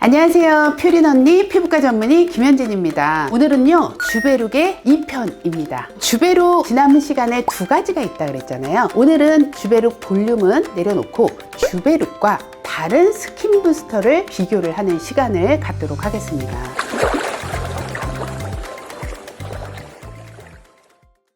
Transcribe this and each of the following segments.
안녕하세요. 퓨린 언니 피부과 전문의 김현진입니다. 오늘은요 주베룩의 2편입니다. 주베룩 지난 시간에 두 가지가 있다 그랬잖아요. 오늘은 주베룩 볼륨은 내려놓고 주베룩과 다른 스킨 부스터를 비교를 하는 시간을 갖도록 하겠습니다.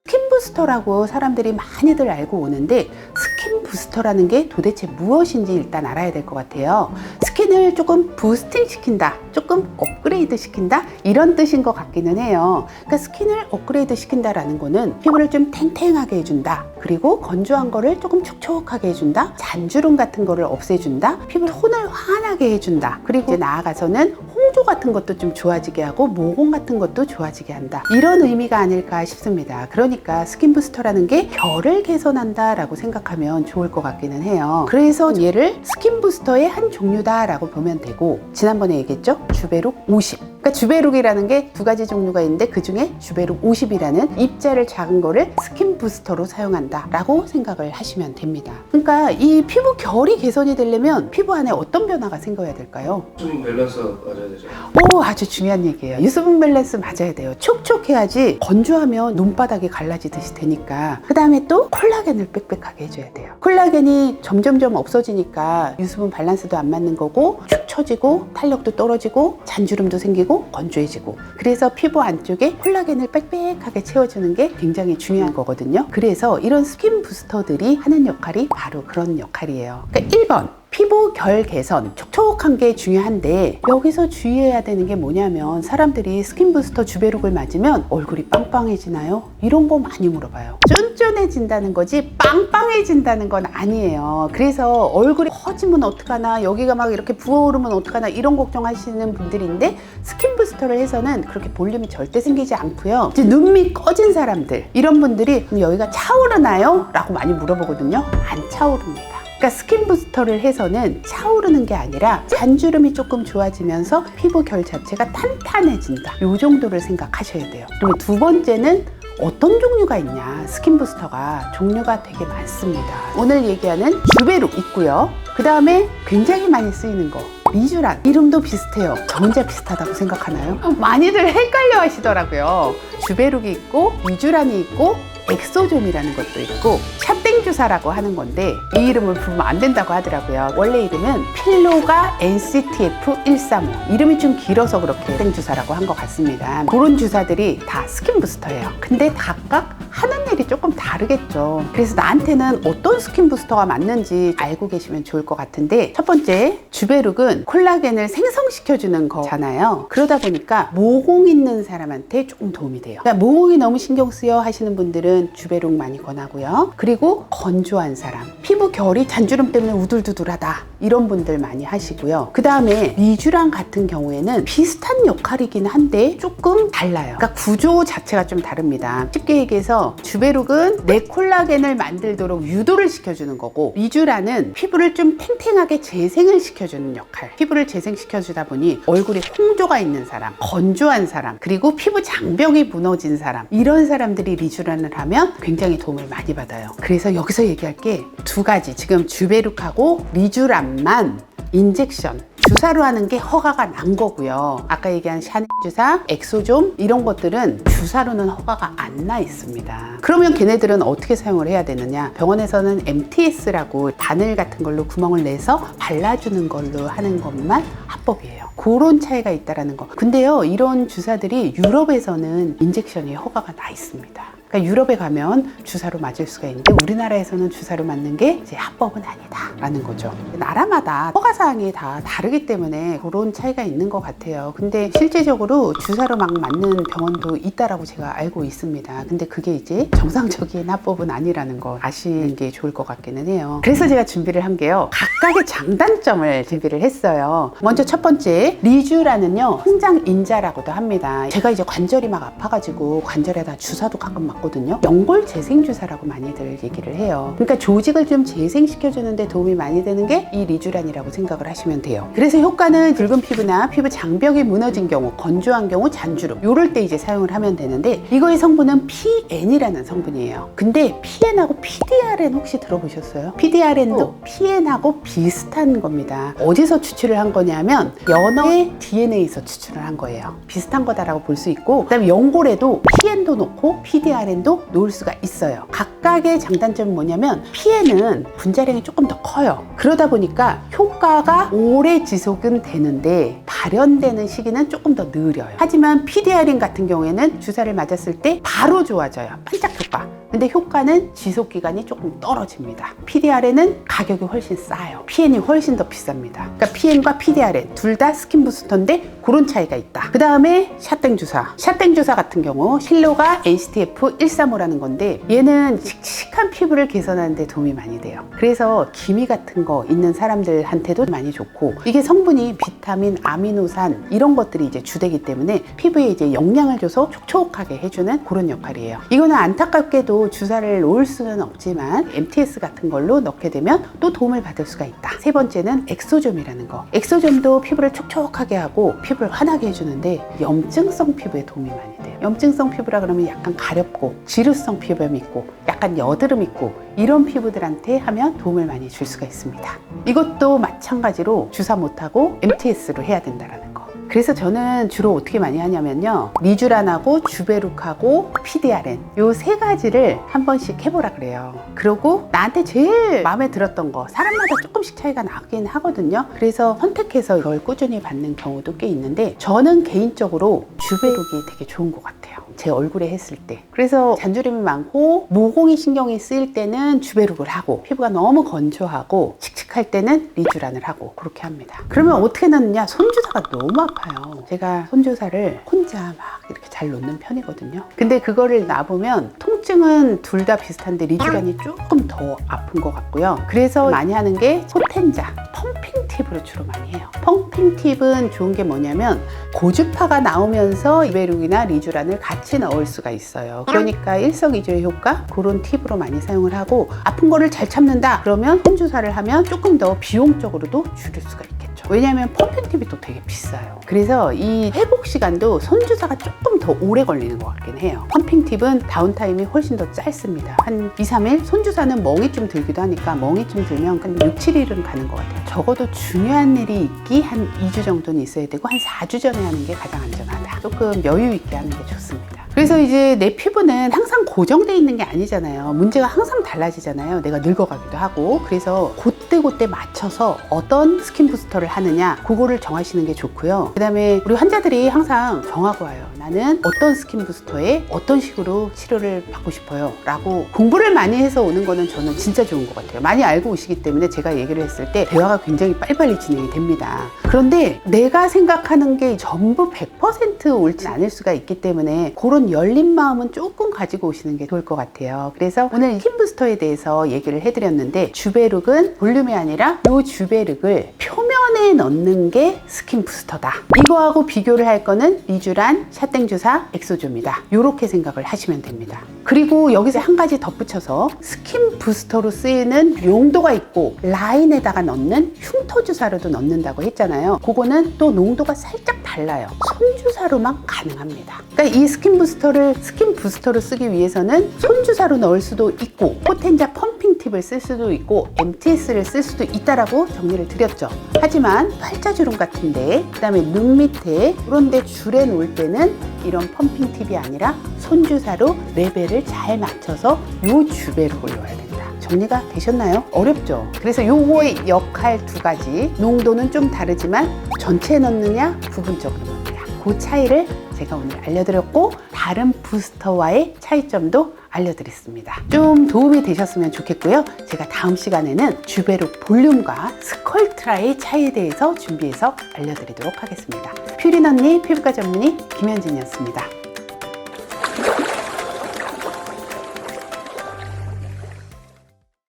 스킨 부스터라고 사람들이 많이들 알고 오는데 스킨 부스터라는 게 도대체 무엇인지 일단 알아야 될 것 같아요. 스킨을 조금 부스팅 시킨다, 조금 업그레이드 시킨다, 이런 뜻인 것 같기는 해요. 그러니까 스킨을 업그레이드 시킨다라는 거는 피부를 좀 탱탱하게 해준다, 그리고 건조한 거를 조금 촉촉하게 해준다, 잔주름 같은 거를 없애준다, 피부 톤을 환하게 해준다, 그리고 이제 나아가서는 홍조 같은 것도 좀 좋아지게 하고 모공 같은 것도 좋아지게 한다, 이런 의미가 아닐까 싶습니다. 그러니까 스킨 부스터라는 게 결을 개선한다 라고 생각하면 좋을 것 같기는 해요. 그래서 얘를 스킨 부스터의 한 종류다 라고 보면 되고, 지난번에 얘기했죠? 주베룩 50. 그러니까 주베룩이라는 게 두 가지 종류가 있는데 그 중에 주베룩 50이라는 입자를 작은 거를 스킨 부스터로 사용한다 라고 생각을 하시면 됩니다. 그러니까 이 피부 결이 개선이 되려면 피부 안에 어떤 변화가 생겨야 될까요? 유수분 밸런스 맞아야 되죠. 오, 아주 중요한 얘기예요. 유수분 밸런스 맞아야 돼요. 촉촉해야지 건조하면 눈바닥이 갈라지듯이 되니까. 그 다음에 또 콜라겐을 빽빽하게 해줘야 돼요. 콜라겐이 점점점 없어지니까 유수분 밸런스도 안 맞는 거고, 축 처지고 탄력도 떨어지고 잔주름도 생기고 건조해지고, 그래서 피부 안쪽에 콜라겐을 빽빽하게 채워주는 게 굉장히 중요한 거거든요. 그래서 이런 스킨 부스터들이 하는 역할이 바로 그런 역할이에요. 그러니까 1번 피부 결 개선, 촉촉한 게 중요한데 여기서 주의해야 되는 게 뭐냐면, 사람들이 스킨 부스터 주베룩을 맞으면 얼굴이 빵빵해지나요? 이런 거 많이 물어봐요. 쫀쫀해진다는 거지 빵빵해진다는 건 아니에요. 그래서 얼굴이 커지면 어떡하나, 여기가 막 이렇게 부어오르면 어떡하나, 이런 걱정하시는 분들인데 스킨 부스터를 해서는 그렇게 볼륨이 절대 생기지 않고요. 이제 눈밑 꺼진 사람들, 이런 분들이 여기가 차오르나요? 라고 많이 물어보거든요. 안 차오릅니다. 그러니까 스킨 부스터를 해서는 차오르는 게 아니라 잔주름이 조금 좋아지면서 피부 결 자체가 탄탄해진다, 이 정도를 생각하셔야 돼요. 그리고 두 번째는 어떤 종류가 있냐. 스킨 부스터가 종류가 되게 많습니다. 오늘 얘기하는 주베룩 있고요. 그 다음에 굉장히 많이 쓰이는 거 리쥬란, 이름도 비슷해요. 저 혼자 비슷하다고 생각하나요? 많이들 헷갈려 하시더라고요. 주베룩이 있고 리쥬란이 있고 엑소존이라는 것도 있고 샷땡주사라고 하는 건데, 이 이름을 부르면 안 된다고 하더라고요. 원래 이름은 필로가 NCTF135, 이름이 좀 길어서 그렇게 샷땡주사라고 한 것 같습니다. 그런 주사들이 다 스킨 부스터예요. 근데 각각 하는 일이 조금 다르겠죠. 그래서 나한테는 어떤 스킨 부스터가 맞는지 알고 계시면 좋을 것 같은데, 첫 번째, 주베룩은 콜라겐을 생성시켜주는 거잖아요. 그러다 보니까 모공 있는 사람한테 조금 도움이 돼요. 그러니까 모공이 너무 신경 쓰여 하시는 분들은 주베룩 많이 권하고요. 그리고 건조한 사람, 피부 결이 잔주름 때문에 우둘두둘하다, 이런 분들 많이 하시고요. 그 다음에 리쥬란 같은 경우에는 비슷한 역할이긴 한데 조금 달라요. 그러니까 구조 자체가 좀 다릅니다. 쉽게 얘기해서 주베룩은 내 콜라겐을 만들도록 유도를 시켜주는 거고, 리쥬란은 피부를 좀 탱탱하게 재생을 시켜주는 역할. 피부를 재생시켜주다 보니 얼굴에 홍조가 있는 사람, 건조한 사람, 그리고 피부 장벽이 무너진 사람, 이런 사람들이 리쥬란을 하면 굉장히 도움을 많이 받아요. 그래서 여기서 얘기할 게 두 가지, 지금 주베룩하고 리쥬란만 인젝션, 주사로 하는 게 허가가 난 거고요. 아까 얘기한 샤넬 주사, 엑소존, 이런 것들은 주사로는 허가가 안 나 있습니다. 그러면 걔네들은 어떻게 사용을 해야 되느냐. 병원에서는 MTS라고 바늘 같은 걸로 구멍을 내서 발라주는 걸로 하는 것만 합법이에요. 그런 차이가 있다라는 거. 근데요, 이런 주사들이 유럽에서는 인젝션이 허가가 나 있습니다. 그러니까 유럽에 가면 주사로 맞을 수가 있는데 우리나라에서는 주사로 맞는 게 이제 합법은 아니다라는 거죠. 나라마다 허가사항이 다 다르기 때문에 그런 차이가 있는 것 같아요. 근데 실제적으로 주사로 막 맞는 병원도 있다라고 제가 알고 있습니다. 근데 그게 이제 정상적인 합법은 아니라는 거 아시는 게 좋을 것 같기는 해요. 그래서 제가 준비를 한 게요, 각각의 장단점을 준비를 했어요. 먼저 첫 번째, 리쥬란은요, 성장 인자라고도 합니다. 제가 이제 관절이 막 아파가지고 관절에다 주사도 가끔 막 왔거든요. 연골 재생 주사라고 많이들 얘기를 해요. 그러니까 조직을 좀 재생시켜주는데 도움이 많이 되는 게 이 리쥬란이라고 생각을 하시면 돼요. 그래서 효과는 붉은 피부나 피부 장벽이 무너진 경우, 건조한 경우, 잔주름 요럴 때 이제 사용을 하면 되는데, 이거의 성분은 PN이라는 성분이에요. 근데 PN하고 PDRN 혹시 들어보셨어요? PDRN도 PN하고 비슷한 겁니다. 어디서 추출을 한 거냐면 연어의 DNA에서 추출을 한 거예요. 비슷한 거다라고 볼 수 있고, 그다음에 연골에도 PN도 넣고 PDRN도 놓을 수가 있어요. 각각의 장단점은 뭐냐면 PN은 분자량이 조금 더 커요. 그러다 보니까 효과가 오래 지속은 되는데 발현되는 시기는 조금 더 느려요. 하지만 PDRN 같은 경우에는 주사를 맞았을 때 바로 좋아져요. 반짝 효과. 근데 효과는 지속 기간이 조금 떨어집니다. PDRN은 가격이 훨씬 싸요. PN이 훨씬 더 비쌉니다. 그러니까 PN과 PDRN 둘 다 스킨 부스터인데 그런 차이가 있다. 그 다음에 샷땡 주사. 샷땡 주사 같은 경우 실로가 HTF135라는 건데, 얘는 칙칙한 피부를 개선하는 데 도움이 많이 돼요. 그래서 기미 같은 거 있는 사람들한테도 많이 좋고, 이게 성분이 비타민, 아미노산 이런 것들이 이제 주되기 때문에 피부에 이제 영양을 줘서 촉촉하게 해주는 그런 역할이에요. 이거는 안타깝게도 주사를 놓을 수는 없지만 MTS 같은 걸로 넣게 되면 또 도움을 받을 수가 있다. 세 번째는 엑소좀이라는 거. 엑소좀도 피부를 촉촉하게 하고 피부를 환하게 해주는데 염증성 피부에 도움이 많이 돼요. 염증성 피부라 그러면 약간 가렵고 지루성 피부염 있고 약간 여드름 있고 이런 피부들한테 하면 도움을 많이 줄 수가 있습니다. 이것도 마찬가지로 주사 못하고 MTS로 해야 된다는 거. 그래서 저는 주로 어떻게 많이 하냐면요, 리쥬란하고 주베룩하고 PDRN 요 세 가지를 한 번씩 해보라 그래요. 그리고 나한테 제일 마음에 들었던 거, 사람마다 조금씩 차이가 나긴 하거든요. 그래서 선택해서 이걸 꾸준히 받는 경우도 꽤 있는데, 저는 개인적으로 주베룩이 되게 좋은 것 같아요. 제 얼굴에 했을 때. 그래서 잔주름이 많고 모공이 신경이 쓰일 때는 주베룩을 하고, 피부가 너무 건조하고 칙칙할 때는 리쥬란을 하고, 그렇게 합니다. 그러면 어떻게 넣느냐? 손주사가 너무 아파요. 제가 손주사를 혼자 막 이렇게 잘 놓는 편이거든요. 근데 그거를 놔보면 통증은 둘 다 비슷한데 리쥬란이 조금 더 아픈 것 같고요. 그래서 많이 하는 게 포텐자, 펌핑 팁으로 주로 많이 해요. 펌핑 팁은 좋은 게 뭐냐면 고주파가 나오면서 주베룩이나 리쥬란을 같이 넣을 수가 있어요. 그러니까 일석이조의 효과, 그런 팁으로 많이 사용을 하고, 아픈 거를 잘 참는다 그러면 손주사를 하면 조금 더 비용적으로도 줄일 수가 있겠죠. 왜냐하면 펌핑 팁이 또 되게 비싸요. 그래서 이 회복 시간도 손주사가 조금 더 오래 걸리는 것 같긴 해요. 펌핑 팁은 다운타임이 훨씬 더 짧습니다. 한 2, 3일? 손주사는 멍이 좀 들기도 하니까 멍이 좀 들면 한 6, 7일은 가는 것 같아요. 적어도 중요한 일이 있기 한 2주 정도는 있어야 되고, 한 4주 전에 하는 게 가장 안전하다. 조금 여유 있게 하는 게 좋습니다. 그래서 이제 내 피부는 항상 고정되어 있는 게 아니잖아요. 문제가 항상 달라지잖아요. 내가 늙어가기도 하고. 그래서 그때 맞춰서 어떤 스킨 부스터를 하느냐, 그거를 정하시는 게 좋고요. 그 다음에 우리 환자들이 항상 정하고 와요. 나는 어떤 스킨 부스터에 어떤 식으로 치료를 받고 싶어요 라고 공부를 많이 해서 오는 거는 저는 진짜 좋은 것 같아요. 많이 알고 오시기 때문에 제가 얘기를 했을 때 대화가 굉장히 빨리빨리 진행이 됩니다. 그런데 내가 생각하는 게 전부 100% 옳지 않을 수가 있기 때문에 그런 열린 마음은 조금 가지고 오시는 게 좋을 것 같아요. 그래서 오늘 스킨 부스터에 대해서 얘기를 해드렸는데, 주베룩은 볼륨이 아니라 이 주베룩을 표면에 넣는 게 스킨 부스터다. 이거하고 비교를 할 거는 리쥬란, 샷땡 주사, 엑소좀이다. 이렇게 생각을 하시면 됩니다. 그리고 여기서 한 가지 덧붙여서 스킨 부스터로 쓰이는 용도가 있고, 라인에다가 넣는 흉터 주사로도 넣는다고 했잖아요. 그거는 또 농도가 살짝 달라요. 손주사로만 가능합니다. 그러니까 이 스킨 부스터로 쓰기 위해서는 손주사로 넣을 수도 있고, 포텐자 펌핑 팁을 쓸 수도 있고, MTS를 쓸 수도 있다라고 정리를 드렸죠. 하지만 팔자주름 같은데, 그 다음에 눈 밑에 그런 데 줄에 놓을 때는 이런 펌핑 팁이 아니라 손주사로 레벨을 잘 맞춰서 요 주베룩을 넣어야 된다. 정리가 되셨나요? 어렵죠? 그래서 요거의 역할 두 가지, 농도는 좀 다르지만 전체에 넣느냐 부분적으로 넣느냐, 그 차이를 제가 오늘 알려드렸고, 다른 부스터와의 차이점도 알려드렸습니다. 좀 도움이 되셨으면 좋겠고요. 제가 다음 시간에는 주베룩 볼륨과 스컬트라의 차이에 대해서 준비해서 알려드리도록 하겠습니다. 퓨린 언니 피부과 전문의 김현진이었습니다.